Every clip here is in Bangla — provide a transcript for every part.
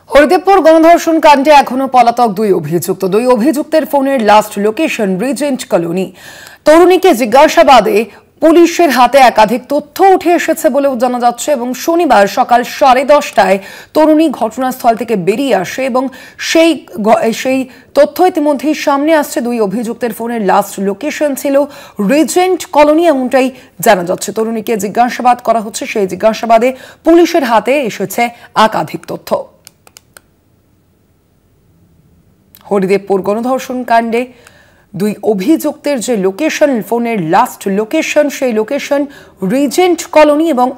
হরিদেবপুর গণধর্ষণ কাণ্ডে এখনো পলাতক দুই অভিযুক্তের ফোনের লাস্ট লোকেশন রিজেন্ট কলোনি। তরুণীকে জিজ্ঞাসাবাদে পুলিশের হাতে একাধিক তথ্য উঠে এসেছে বলেও জানা যাচ্ছে এবং শনিবার সকাল 10:30টায় তরুণী ঘটনাস্থল থেকে বেরিয়ে আসে এবং সেই তথ্য ইতিমধ্যেই সামনে আসছে। দুই অভিযুক্তের ফোনের লাস্ট লোকেশন ছিল রিজেন্ট কলোনি, এমনটাই জানা যাচ্ছে। তরুণীকে জিজ্ঞাসাবাদ করা হচ্ছে, সেই জিজ্ঞাসাবাদে পুলিশের হাতে এসেছে একাধিক তথ্য। হরিদেবপুর গণধর্ষণ কাণ্ডে দুই অভিযুক্তের যে লোকেশন, ফোনের লাস্ট লোকেশন, সেই লোকেশন রিজেন্ট কলোনি এবং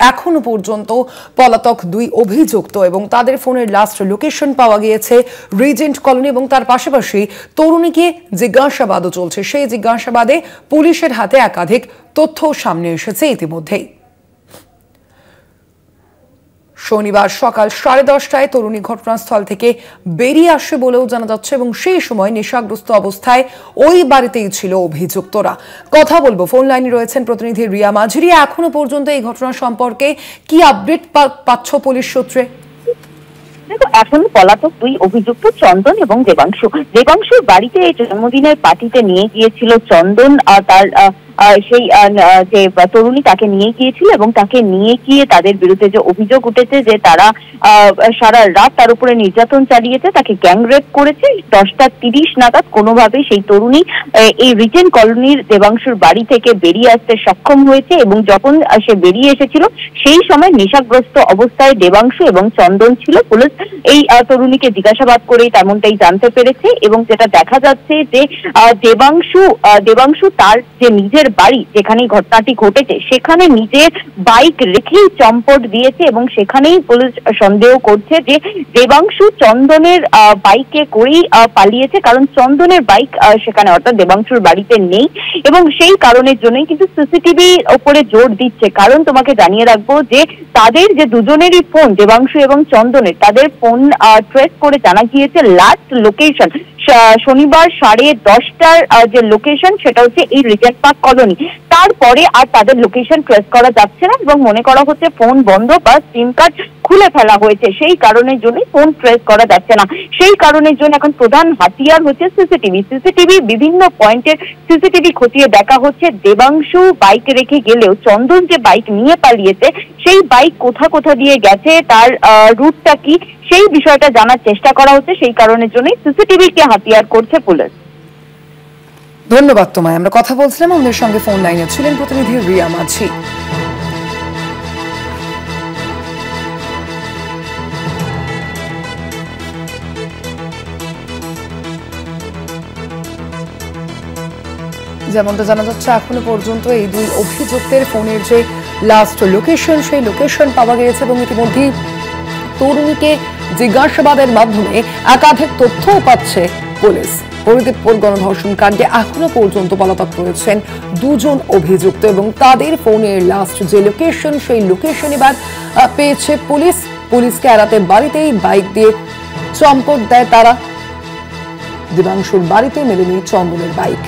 এখনো পর্যন্ত পলাতক দুই অভিযুক্ত এবং তাদের ফোনের লাস্ট লোকেশন পাওয়া গিয়েছে রিজেন্ট কলোনি এবং তার পাশাপাশি তরুণীকে জিজ্ঞাসাবাদও চলছে। সেই জিজ্ঞাসাবাদে পুলিশের হাতে একাধিক তথ্য সামনে এসেছে ইতিমধ্যেই। শনিবার সকাল 10:30টায় তরুণী ঘটনাস্থল থেকে বেরিয়ে আসে বলেও জানা যাচ্ছে এবং সেই সময় নেশাগ্রস্ত অবস্থায় ওই বাড়িতেই ছিল অভিযুক্তরা। কথা বলবো, ফোন লাইনে রয়েছেন প্রতিনিধি রিয়া মাঝি। এখনো পর্যন্ত এই ঘটনা সম্পর্কে কি আপডেট পাচ্ছ পুলিশ সূত্রে? এখন পলাতক দুই অভিযুক্ত চন্দন এবং দেবাংশুর বাড়িতে জন্মদিনের পার্টিতে নিয়ে গিয়েছিল চন্দন, তার সেই যে তরুণী তাকে নিয়ে গিয়েছিল এবং তাকে নিয়ে গিয়ে তাদের বিরুদ্ধে যে অভিযোগ উঠেছে যে তারা সারা রাত তার উপরে নির্যাতন চালিয়েছে, তাকে গ্যাং রেপ করেছে। 10:30 নাগাদ কোনোভাবে সেই তরুণী এই রিজেন্ট কলোনির দেবাংশুর বাড়ি থেকে বেরিয়ে আসতে সক্ষম হয়েছে এবং যখন সে বেরিয়ে এসেছিল সেই সময় নেশাগ্রস্ত অবস্থায় দেবাংশু এবং চন্দন ছিল। পুলিশ এই তরুণীকে জিজ্ঞাসাবাদ করেই তেমনটাই জানতে পেরেছে এবং যেটা দেখা যাচ্ছে যে দেবাংশু তার যে নিজের বাড়ি যেখানে ঘটনাটি ঘটেছে সেখানে নিজের বাইক রেখেই চম্পট দিয়েছে এবং সেখানেই পুলিশ সন্দেহ করছে যে দেবাংশু চন্দনের বাইকে করেই পালিয়েছে, কারণ চন্দনের বাইক সেখানে অর্থাৎ দেবাংশুর বাড়িতে নেই এবং সেই কারণের জন্যই কিন্তু সিসিটিভির ওপরে জোর দিচ্ছে। কারণ তোমাকে জানিয়ে রাখবো যে তাদের যে দুজনেরই ফোন, দেবাংশু এবং চন্দনের, তাদের ফোন ট্রেস করে জানা গিয়েছে লাস্ট লোকেশন শনিবার 10:30টার যে লোকেশন সেটা হচ্ছে এই রিজেন্ট পার্ক কলোনি। তারপরে আর তাদের লোকেশন ট্রেস করা যাচ্ছে না এবং মনে করা হচ্ছে ফোন বন্ধ বা সিম কার্ড খুলে ফেলা হয়েছে, সেই কারণের জন্য ফোন ট্রেস করা যাচ্ছে না। সেই কারণের জন্য এখন প্রধান হাতিয়ার হচ্ছে সিসিটিভি। বিভিন্ন পয়েন্টের সিসিটিভি খতিয়ে দেখা হচ্ছে। দেবাংশু বাইক রেখে গেলেও চন্দন যে বাইক নিয়ে পালিয়েছে সেই বাইক কোথা দিয়ে গেছে, তার রুটটা কি, সেই বিষয়টা জানার চেষ্টা করা হচ্ছে। সেই কারণের জন্যই সিসিটিভিকে হাতিয়ার করছে পুলিশ। ধন্যবাদ তোমায়। আমরা কথা বলছিলাম, আমাদের সঙ্গে ফোন লাইনে ছিলেন প্রতিনিধি রিয়া মাঝি। যেমনটা জানা যাচ্ছে এখনো পর্যন্ত এই দুই অভিযুক্তের ফোনের যে লাস্ট লোকেশন, সেই লোকেশন পাওয়া গিয়েছে এবং ইতিমধ্যেই তরুণীকে জিজ্ঞাসাবাদের মাধ্যমে একাধিক তথ্যও পাচ্ছে পুলিশ। হরিদেবপুর গণধর্ষণ কাণ্ডে এখনো পর্যন্ত পলাতক রয়েছেন দুজন অভিযুক্ত এবং তাদের ফোনের লাস্ট যে লোকেশন, সেই লোকেশন এবার পেয়েছে পুলিশ। পুলিশকে এড়াতে বাড়িতেই বাইক দিয়ে চম্পট দেয় তারা। দেবাংশুর বাড়িতে মেলেনি চন্দনের বাইক।